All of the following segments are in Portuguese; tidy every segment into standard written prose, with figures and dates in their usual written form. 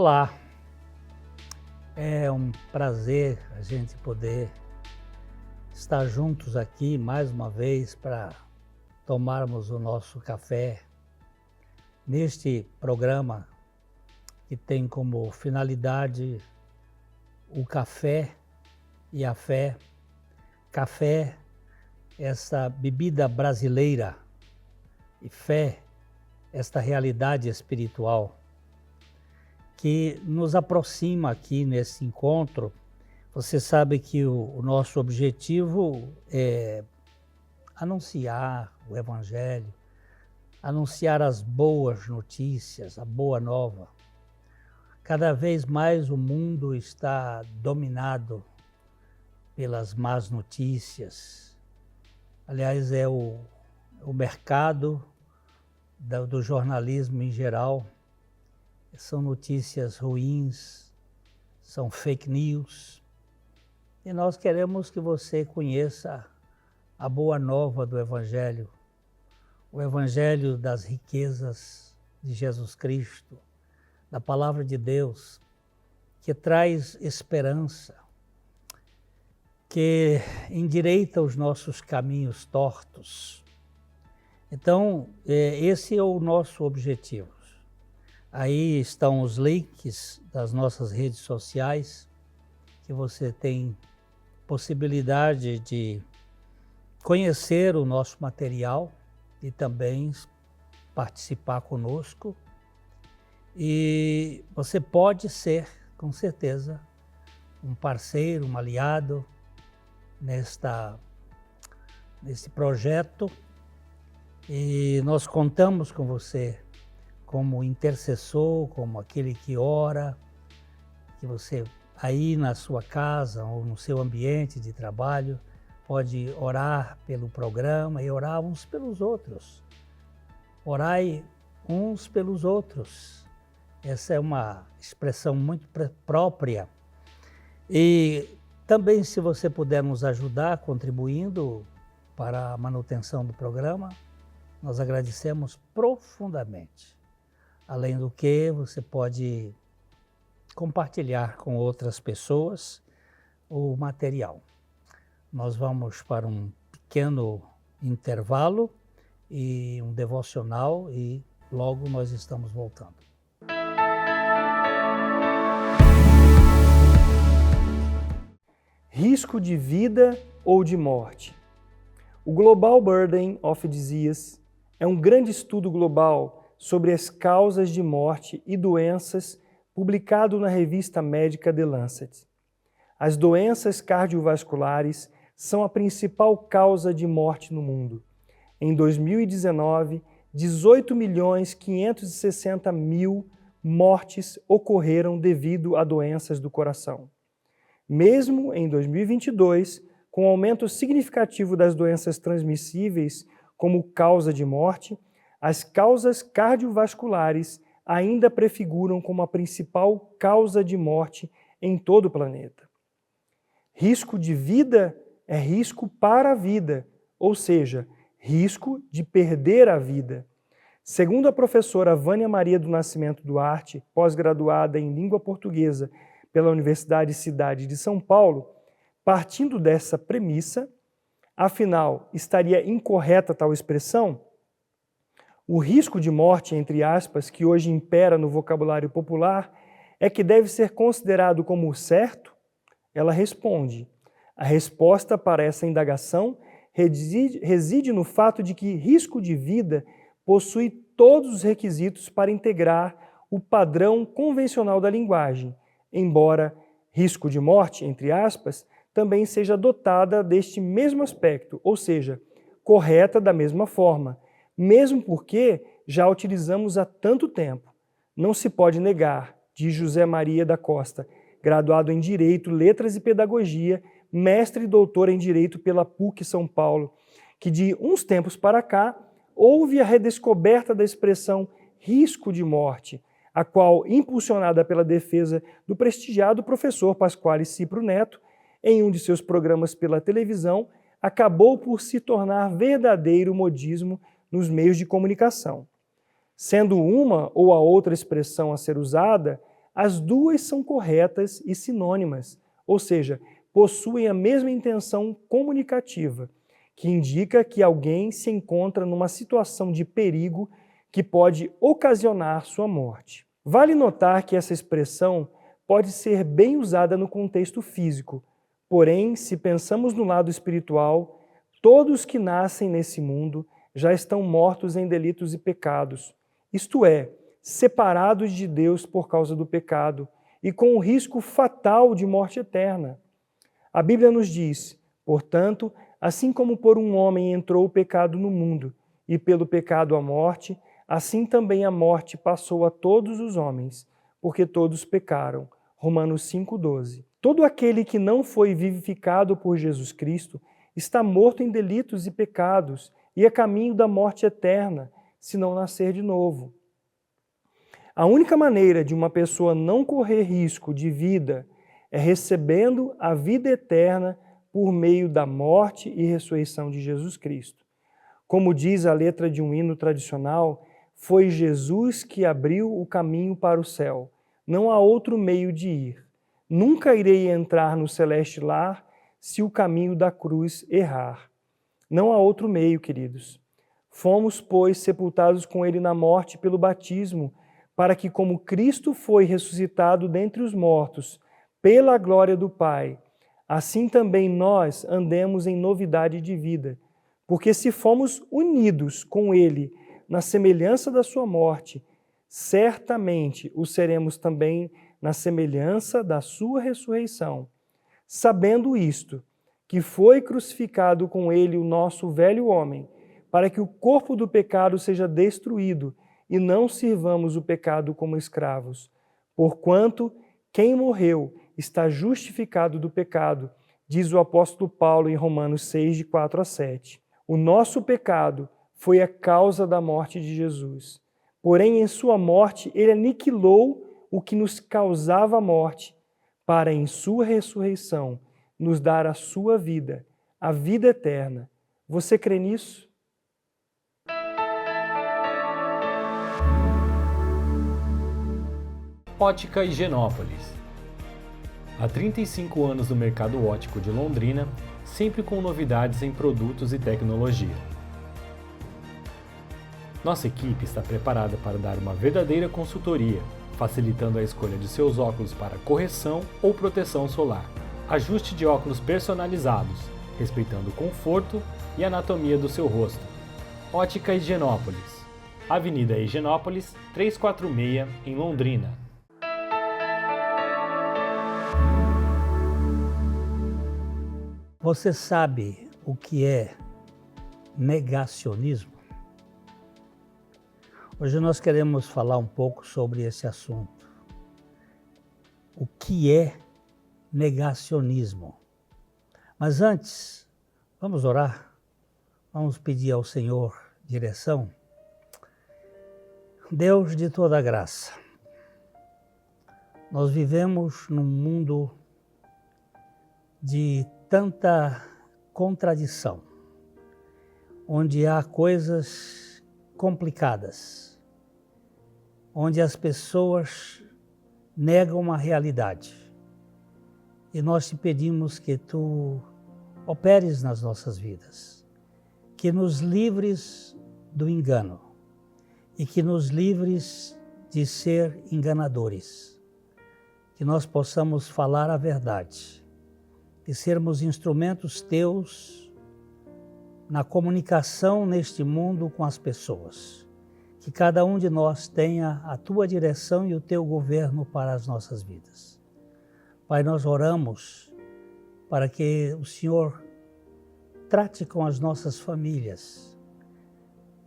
Olá, é um prazer a gente poder estar juntos aqui mais uma vez para tomarmos o nosso café neste programa que tem como finalidade o café e a fé. Café, essa bebida brasileira, e fé, esta realidade espiritual que nos aproxima aqui nesse encontro. Você sabe que o nosso objetivo é anunciar o Evangelho, anunciar as boas notícias, a boa nova. Cada vez mais o mundo está dominado pelas más notícias. Aliás, é o mercado do jornalismo em geral. São notícias ruins, são fake news. E nós queremos que você conheça a boa nova do Evangelho, o Evangelho das riquezas de Jesus Cristo, da Palavra de Deus, que traz esperança, que endireita os nossos caminhos tortos. Então, esse é o nosso objetivo. Aí estão os links das nossas redes sociais, que você tem possibilidade de conhecer o nosso material e também participar conosco. E você pode ser, com certeza, um parceiro, um aliado nesse projeto. E nós contamos com você como intercessor, como aquele que ora, que você aí na sua casa ou no seu ambiente de trabalho pode orar pelo programa e orar uns pelos outros. Orai uns pelos outros. Essa é uma expressão muito própria. E também, se você puder nos ajudar contribuindo para a manutenção do programa, nós agradecemos profundamente. Além do que, você pode compartilhar com outras pessoas o material. Nós vamos para um pequeno intervalo e um devocional e logo nós estamos voltando. Risco de vida ou de morte? O Global Burden of Disease é um grande estudo global sobre as causas de morte e doenças, publicado na revista médica The Lancet. As doenças cardiovasculares são a principal causa de morte no mundo. Em 2019, 18.560.000 mortes ocorreram devido a doenças do coração. Mesmo em 2022, com o aumento significativo das doenças transmissíveis como causa de morte, as causas cardiovasculares ainda prefiguram como a principal causa de morte em todo o planeta. Risco de vida é risco para a vida, ou seja, risco de perder a vida. Segundo a professora Vânia Maria do Nascimento Duarte, pós-graduada em língua portuguesa pela Universidade Cidade de São Paulo, partindo dessa premissa, afinal, estaria incorreta tal expressão? O risco de morte, entre aspas, que hoje impera no vocabulário popular, é que deve ser considerado como certo? Ela responde. A resposta para essa indagação reside no fato de que risco de vida possui todos os requisitos para integrar o padrão convencional da linguagem, embora risco de morte, entre aspas, também seja dotada deste mesmo aspecto, ou seja, correta da mesma forma, mesmo porque já a utilizamos há tanto tempo. Não se pode negar, diz José Maria da Costa, graduado em Direito, Letras e Pedagogia, mestre e doutor em Direito pela PUC São Paulo, que de uns tempos para cá houve a redescoberta da expressão risco de morte, a qual, impulsionada pela defesa do prestigiado professor Pasquale Cipro Neto, em um de seus programas pela televisão, acabou por se tornar verdadeiro modismo nos meios de comunicação. Sendo uma ou a outra expressão a ser usada, as duas são corretas e sinônimas, ou seja, possuem a mesma intenção comunicativa, que indica que alguém se encontra numa situação de perigo que pode ocasionar sua morte. Vale notar que essa expressão pode ser bem usada no contexto físico, porém, se pensamos no lado espiritual, todos que nascem nesse mundo já estão mortos em delitos e pecados, isto é, separados de Deus por causa do pecado e com o risco fatal de morte eterna. A Bíblia nos diz, portanto, assim como por um homem entrou o pecado no mundo e pelo pecado a morte, assim também a morte passou a todos os homens, porque todos pecaram. Romanos 5,12. Todo aquele que não foi vivificado por Jesus Cristo está morto em delitos e pecados e a caminho da morte eterna, se não nascer de novo. A única maneira de uma pessoa não correr risco de vida é recebendo a vida eterna por meio da morte e ressurreição de Jesus Cristo. Como diz a letra de um hino tradicional, foi Jesus que abriu o caminho para o céu. Não há outro meio de ir. Nunca irei entrar no celeste lar se o caminho da cruz errar. Não há outro meio, queridos. Fomos, pois, sepultados com ele na morte pelo batismo, para que, como Cristo foi ressuscitado dentre os mortos, pela glória do Pai, assim também nós andemos em novidade de vida. Porque se fomos unidos com ele na semelhança da sua morte, certamente o seremos também na semelhança da sua ressurreição. Sabendo isto, que foi crucificado com ele o nosso velho homem, para que o corpo do pecado seja destruído e não sirvamos o pecado como escravos. Porquanto quem morreu está justificado do pecado, diz o apóstolo Paulo em Romanos 6, de 4 a 7. O nosso pecado foi a causa da morte de Jesus. Porém, em sua morte, ele aniquilou o que nos causava a morte, para em sua ressurreição nos dar a sua vida, a vida eterna. Você crê nisso? Ótica Higienópolis. Há 35 anos no mercado óptico de Londrina, sempre com novidades em produtos e tecnologia. Nossa equipe está preparada para dar uma verdadeira consultoria, facilitando a escolha de seus óculos para correção ou proteção solar. Ajuste de óculos personalizados, respeitando o conforto e anatomia do seu rosto. Ótica Higienópolis. Avenida Higienópolis, 346, em Londrina. Você sabe o que é negacionismo? Hoje nós queremos falar um pouco sobre esse assunto. O que é negacionismo? Mas antes, vamos orar? Vamos pedir ao Senhor direção? Deus de toda graça, nós vivemos num mundo de tanta contradição, onde há coisas complicadas, onde as pessoas negam a realidade. E nós te pedimos que tu operes nas nossas vidas, que nos livres do engano e que nos livres de ser enganadores, que nós possamos falar a verdade, e sermos instrumentos teus na comunicação neste mundo com as pessoas. Que cada um de nós tenha a tua direção e o teu governo para as nossas vidas. Pai, nós oramos para que o Senhor trate com as nossas famílias,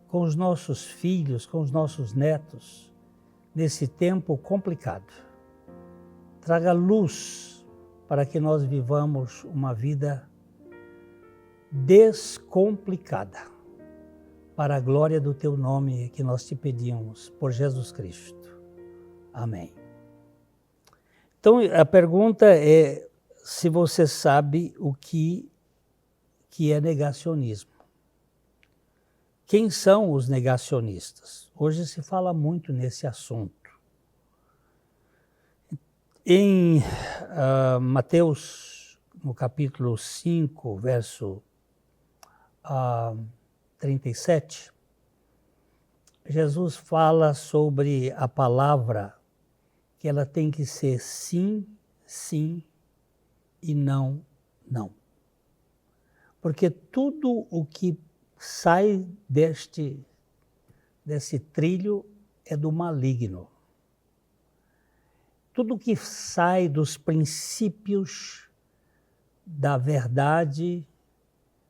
com os nossos filhos, com os nossos netos, nesse tempo complicado. Traga luz para que nós vivamos uma vida descomplicada, para a glória do Teu nome que nós te pedimos, por Jesus Cristo. Amém. Então, a pergunta é se você sabe o que é negacionismo. Quem são os negacionistas? Hoje se fala muito nesse assunto. Em Mateus, no capítulo 5, verso 37, Jesus fala sobre a palavra, que ela tem que ser sim, sim e não, não. Porque tudo o que sai desse trilho é do maligno. Tudo que sai dos princípios da verdade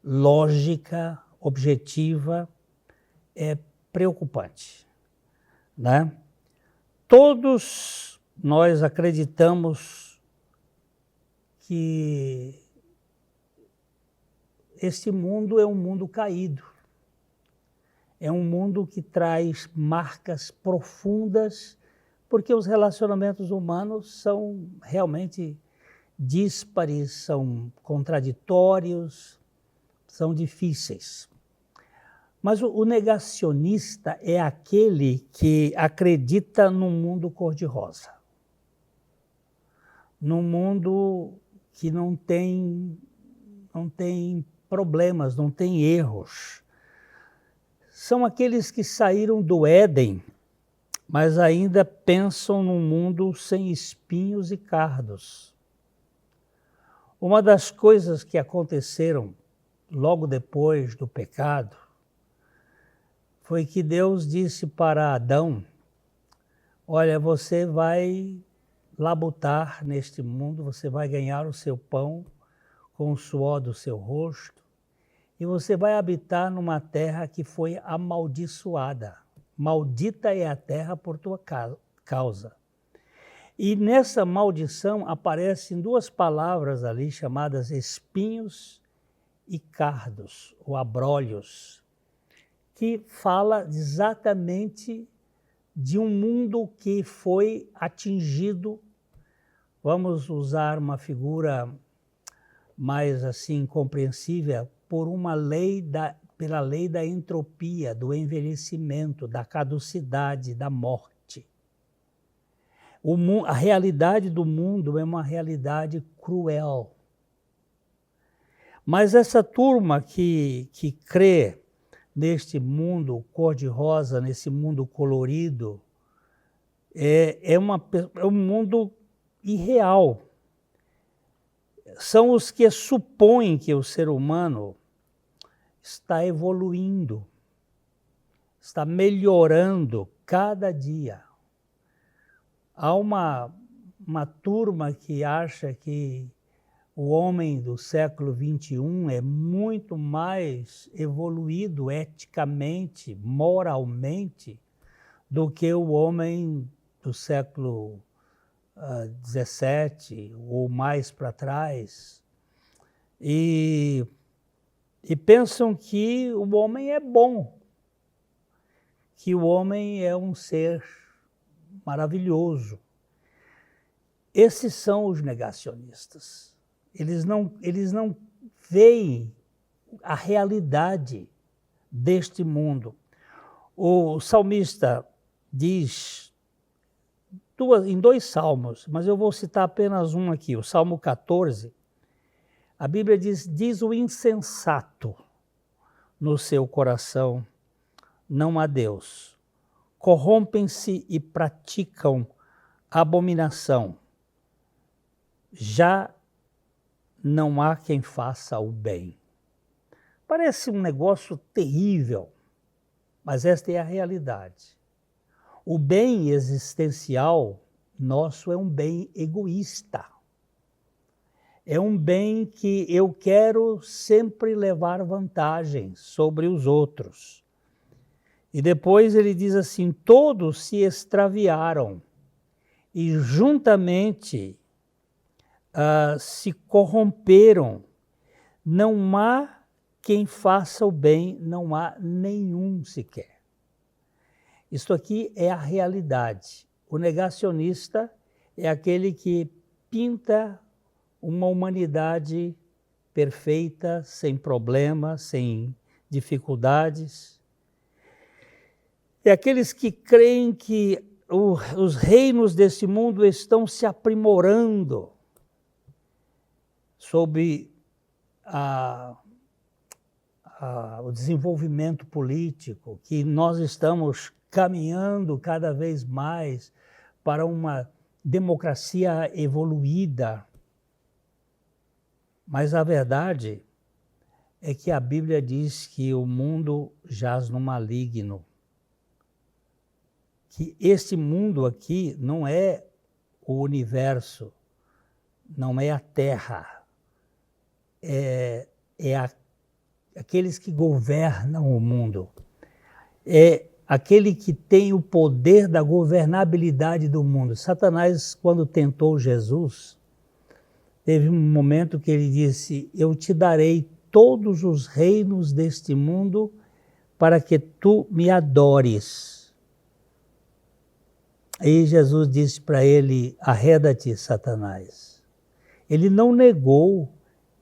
lógica, objetiva, é preocupante, né? Todos nós acreditamos que este mundo é um mundo caído. É um mundo que traz marcas profundas, porque os relacionamentos humanos são realmente díspares, são contraditórios, são difíceis. Mas o negacionista é aquele que acredita num mundo cor-de-rosa. Num mundo que não tem problemas, não tem erros. São aqueles que saíram do Éden, mas ainda pensam num mundo sem espinhos e cardos. Uma das coisas que aconteceram logo depois do pecado foi que Deus disse para Adão: olha, você vai labutar neste mundo, você vai ganhar o seu pão com o suor do seu rosto, e você vai habitar numa terra que foi amaldiçoada. Maldita é a terra por tua causa. E nessa maldição aparecem duas palavras ali chamadas espinhos e cardos, ou abrolhos, que fala exatamente de um mundo que foi atingido, vamos usar uma figura mais assim compreensível, pela lei da entropia, do envelhecimento, da caducidade, da morte. A realidade do mundo é uma realidade cruel. Mas essa turma que crê neste mundo cor-de-rosa, nesse mundo colorido, é um mundo irreal. São os que supõem que o ser humano está evoluindo, está melhorando cada dia. Há uma turma que acha que o homem do século XXI é muito mais evoluído eticamente, moralmente, do que o homem do século XVII ou mais para trás. E pensam que o homem é bom, que o homem é um ser maravilhoso. Esses são os negacionistas. Eles não veem a realidade deste mundo. O salmista diz, em 2 salmos, mas eu vou citar apenas um aqui, o Salmo 14, a Bíblia diz o insensato no seu coração, não há Deus. Corrompem-se e praticam abominação. Já não há quem faça o bem. Parece um negócio terrível, mas esta é a realidade. O bem existencial nosso é um bem egoísta. É um bem que eu quero sempre levar vantagem sobre os outros. E depois ele diz assim, todos se extraviaram e juntamente se corromperam. Não há quem faça o bem, não há nenhum sequer. Isto aqui é a realidade. O negacionista é aquele que pinta uma humanidade perfeita, sem problemas, sem dificuldades. É aqueles que creem que os reinos desse mundo estão se aprimorando sob o desenvolvimento político, que nós estamos caminhando cada vez mais para uma democracia evoluída. Mas a verdade é que a Bíblia diz que o mundo jaz no maligno. Que este mundo aqui não é o universo, não é a Terra, é aqueles que governam o mundo. É aquele que tem o poder da governabilidade do mundo. Satanás, quando tentou Jesus, teve um momento que ele disse: eu te darei todos os reinos deste mundo para que tu me adores. Aí Jesus disse para ele: arreda-te, Satanás. Ele não negou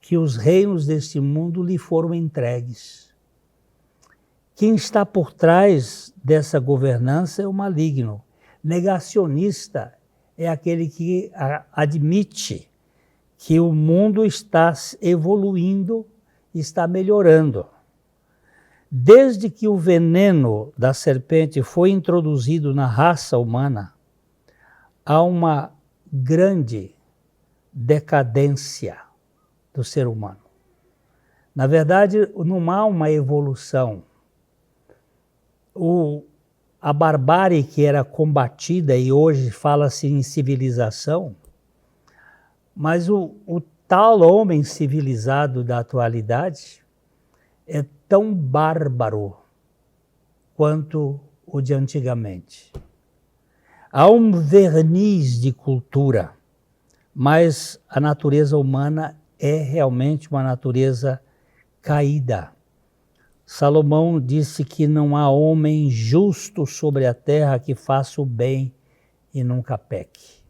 que os reinos deste mundo lhe foram entregues. Quem está por trás dessa governança é o maligno. Negacionista é aquele que admite que o mundo está evoluindo, está melhorando. Desde que o veneno da serpente foi introduzido na raça humana, há uma grande decadência do ser humano. Na verdade, não há uma evolução. A barbárie que era combatida, e hoje fala-se em civilização, mas o tal homem civilizado da atualidade é tão bárbaro quanto o de antigamente. Há um verniz de cultura, mas a natureza humana é realmente uma natureza caída. Salomão disse que não há homem justo sobre a terra que faça o bem e nunca peque.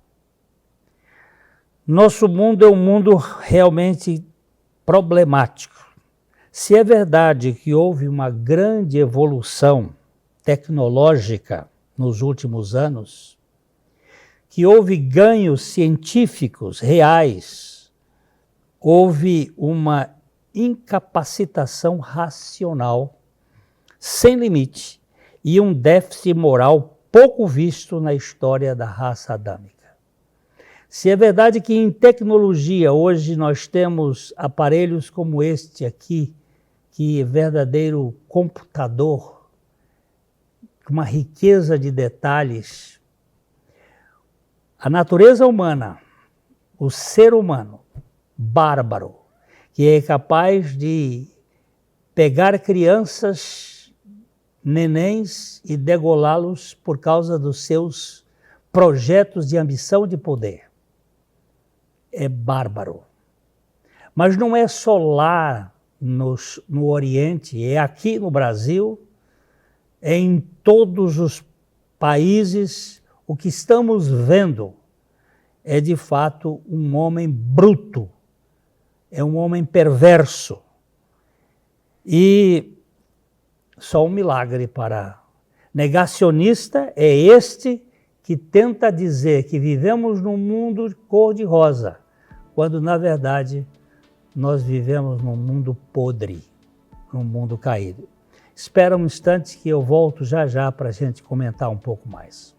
Nosso mundo é um mundo realmente problemático. Se é verdade que houve uma grande evolução tecnológica nos últimos anos, que houve ganhos científicos reais, houve uma incapacitação racional sem limite e um déficit moral pouco visto na história da raça adâmica. Se é verdade que em tecnologia hoje nós temos aparelhos como este aqui, que é verdadeiro computador, com uma riqueza de detalhes, a natureza humana, o ser humano, bárbaro, que é capaz de pegar crianças, nenéns e degolá-los por causa dos seus projetos de ambição de poder. É bárbaro. Mas não é só lá no Oriente, é aqui no Brasil, é em todos os países. O que estamos vendo é de fato um homem bruto, é um homem perverso. E só um milagre para negacionista é este que tenta dizer que vivemos num mundo cor-de-rosa, quando na verdade nós vivemos num mundo podre, num mundo caído. Espera um instante que eu volto já já para a gente comentar um pouco mais.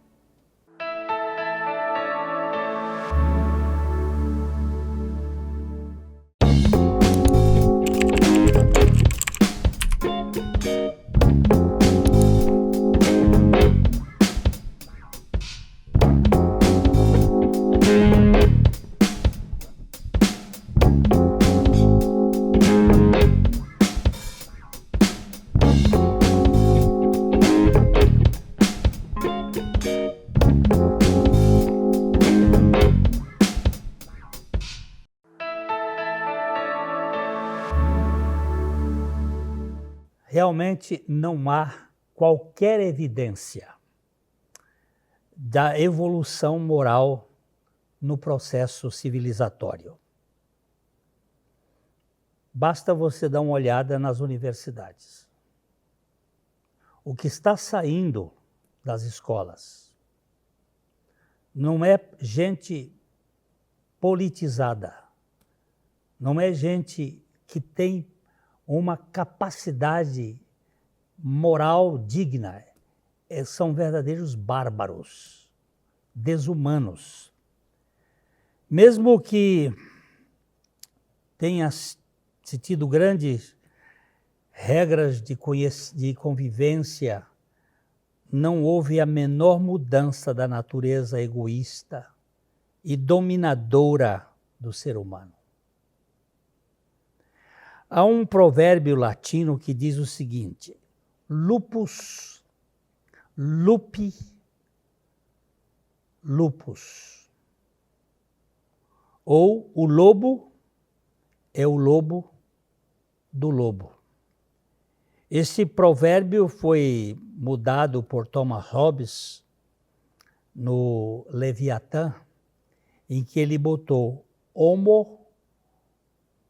Realmente não há qualquer evidência da evolução moral no processo civilizatório. Basta você dar uma olhada nas universidades. O que está saindo das escolas não é gente politizada, não é gente que tem uma capacidade moral digna. São verdadeiros bárbaros, desumanos. Mesmo que tenha se tido grandes regras de convivência, não houve a menor mudança da natureza egoísta e dominadora do ser humano. Há um provérbio latino que diz o seguinte: lupus, lupi, lupus. Ou o lobo é o lobo do lobo. Esse provérbio foi mudado por Thomas Hobbes no Leviatã, em que ele botou homo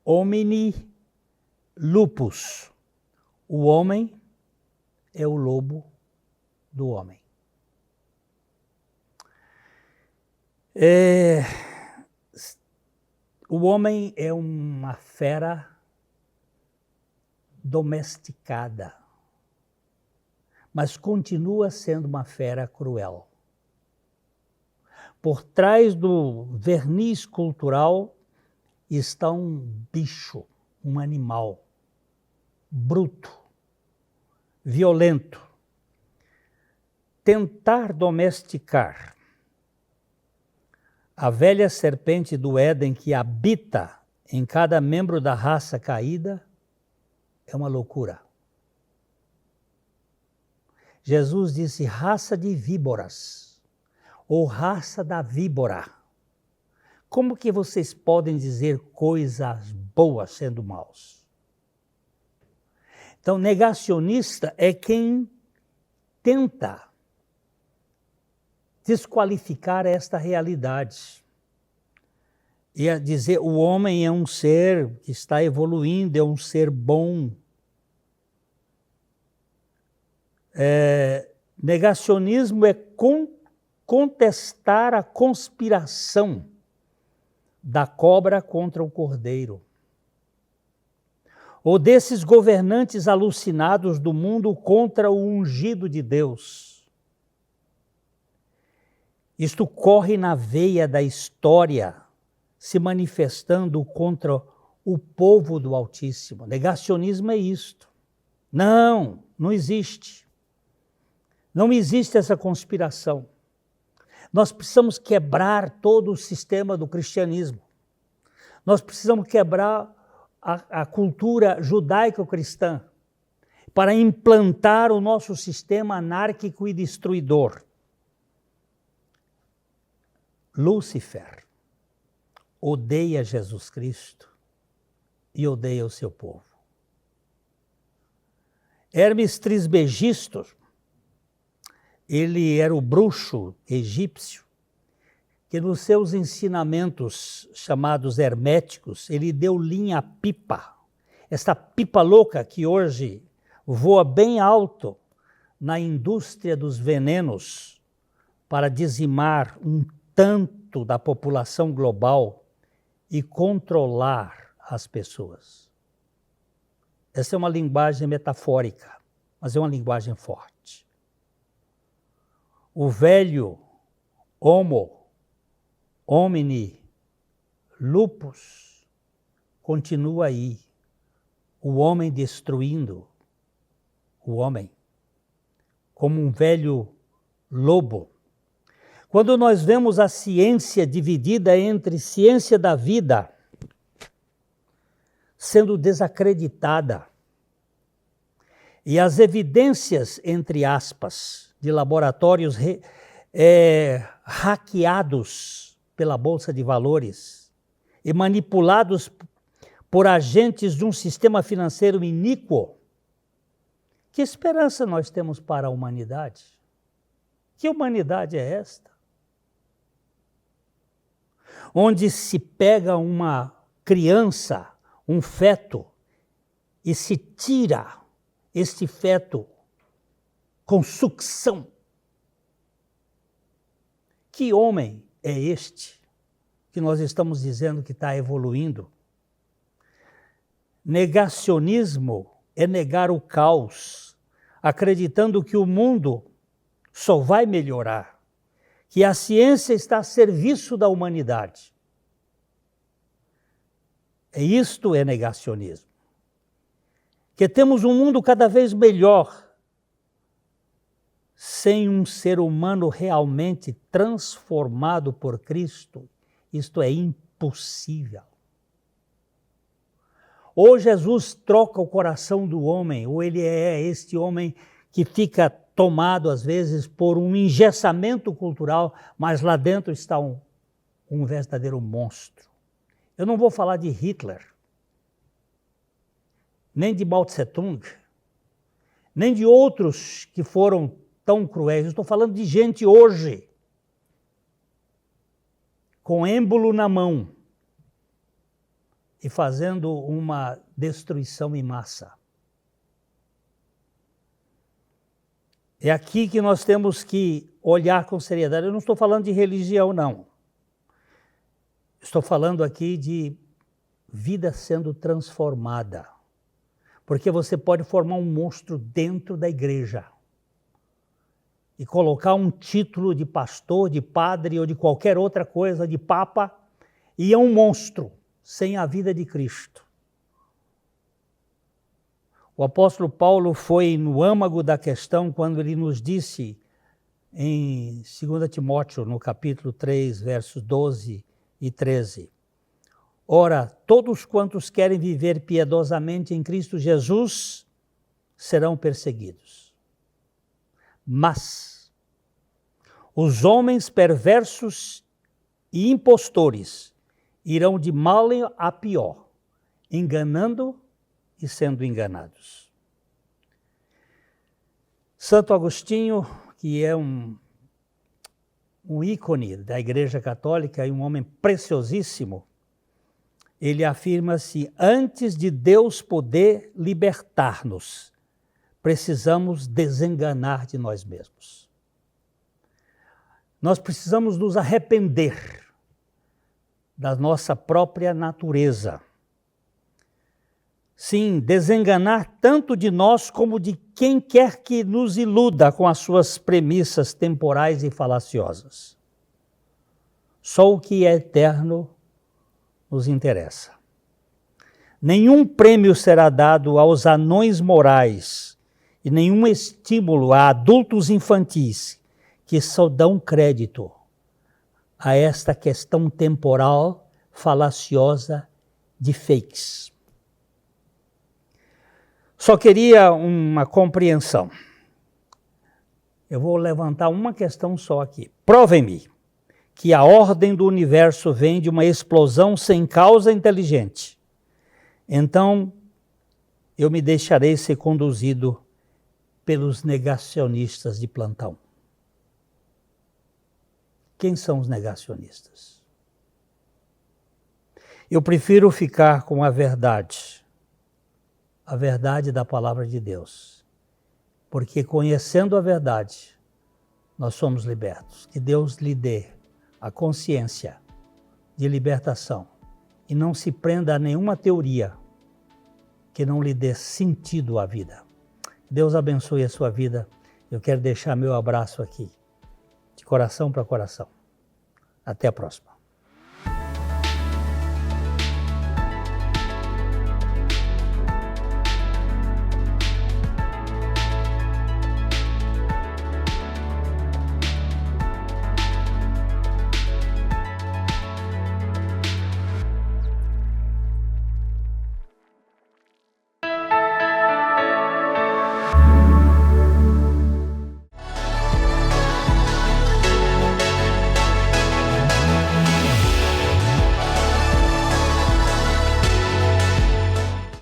homini lupus. O homem é o lobo do homem. O homem é uma fera domesticada, mas continua sendo uma fera cruel. Por trás do verniz cultural está um bicho, um animal bruto, violento. Tentar domesticar a velha serpente do Éden que habita em cada membro da raça caída é uma loucura. Jesus disse raça de víboras, ou raça da víbora. Como que vocês podem dizer coisas boas sendo maus? Então, negacionista é quem tenta desqualificar esta realidade. E a dizer o homem é um ser que está evoluindo, é um ser bom. Negacionismo é contestar a conspiração da cobra contra o cordeiro, ou desses governantes alucinados do mundo contra o ungido de Deus. Isto corre na veia da história, se manifestando contra o povo do Altíssimo. Negacionismo é isto. Não existe. Não existe essa conspiração. Nós precisamos quebrar todo o sistema do cristianismo. Nós precisamos quebrar a cultura judaico-cristã para implantar o nosso sistema anárquico e destruidor. Lúcifer odeia Jesus Cristo e odeia o seu povo. Hermes Trismegisto, ele era o bruxo egípcio, que nos seus ensinamentos chamados herméticos, ele deu linha à pipa. Esta pipa louca que hoje voa bem alto na indústria dos venenos para dizimar um tanto da população global e controlar as pessoas. Essa é uma linguagem metafórica, mas é uma linguagem forte. O velho homo homini lupus continua aí, o homem destruindo o homem, como um velho lobo. Quando nós vemos a ciência dividida entre ciência da vida, sendo desacreditada, e as evidências, entre aspas, de laboratórios hackeados pela Bolsa de Valores e manipulados por agentes de um sistema financeiro iníquo, que esperança nós temos para a humanidade? Que humanidade é esta? Onde se pega uma criança, um feto, e se tira este feto com sucção. Que homem é este que nós estamos dizendo que está evoluindo? Negacionismo é negar o caos, acreditando que o mundo só vai melhorar, que a ciência está a serviço da humanidade. Isto é negacionismo. Que temos um mundo cada vez melhor, sem um ser humano realmente transformado por Cristo. Isto é impossível. Ou Jesus troca o coração do homem, ou ele é este homem que fica tomado às vezes por um engessamento cultural, mas lá dentro está um verdadeiro monstro. Eu não vou falar de Hitler, nem de Mao Tse-tung, nem de outros que foram tão cruéis. Eu estou falando de gente hoje, com êmbolo na mão e fazendo uma destruição em massa. É aqui que nós temos que olhar com seriedade. Eu não estou falando de religião, não. Estou falando aqui de vida sendo transformada. Porque você pode formar um monstro dentro da igreja e colocar um título de pastor, de padre ou de qualquer outra coisa, de papa, e é um monstro sem a vida de Cristo. O apóstolo Paulo foi no âmago da questão quando ele nos disse em 2 Timóteo, no capítulo 3, versos 12 e 13. Ora, todos quantos querem viver piedosamente em Cristo Jesus serão perseguidos. Mas os homens perversos e impostores irão de mal a pior, enganando e sendo enganados. Santo Agostinho, que é um ícone da Igreja Católica e um homem preciosíssimo, ele afirma-se: antes de Deus poder libertar-nos, precisamos desenganar de nós mesmos. Nós precisamos nos arrepender da nossa própria natureza. Sim, desenganar tanto de nós como de quem quer que nos iluda com as suas premissas temporais e falaciosas. Só o que é eterno nos interessa. Nenhum prêmio será dado aos anões morais e nenhum estímulo a adultos infantis que só dão crédito a esta questão temporal falaciosa de fakes. Só queria uma compreensão. Eu vou levantar uma questão só aqui. Provem-me que a ordem do universo vem de uma explosão sem causa inteligente. Então, eu me deixarei ser conduzido pelos negacionistas de plantão. Quem são os negacionistas? Eu prefiro ficar com a verdade da palavra de Deus, porque conhecendo a verdade, nós somos libertos. Que Deus lhe dê a consciência de libertação e não se prenda a nenhuma teoria que não lhe dê sentido à vida. Deus abençoe a sua vida. Eu quero deixar meu abraço aqui, de coração para coração. Até a próxima.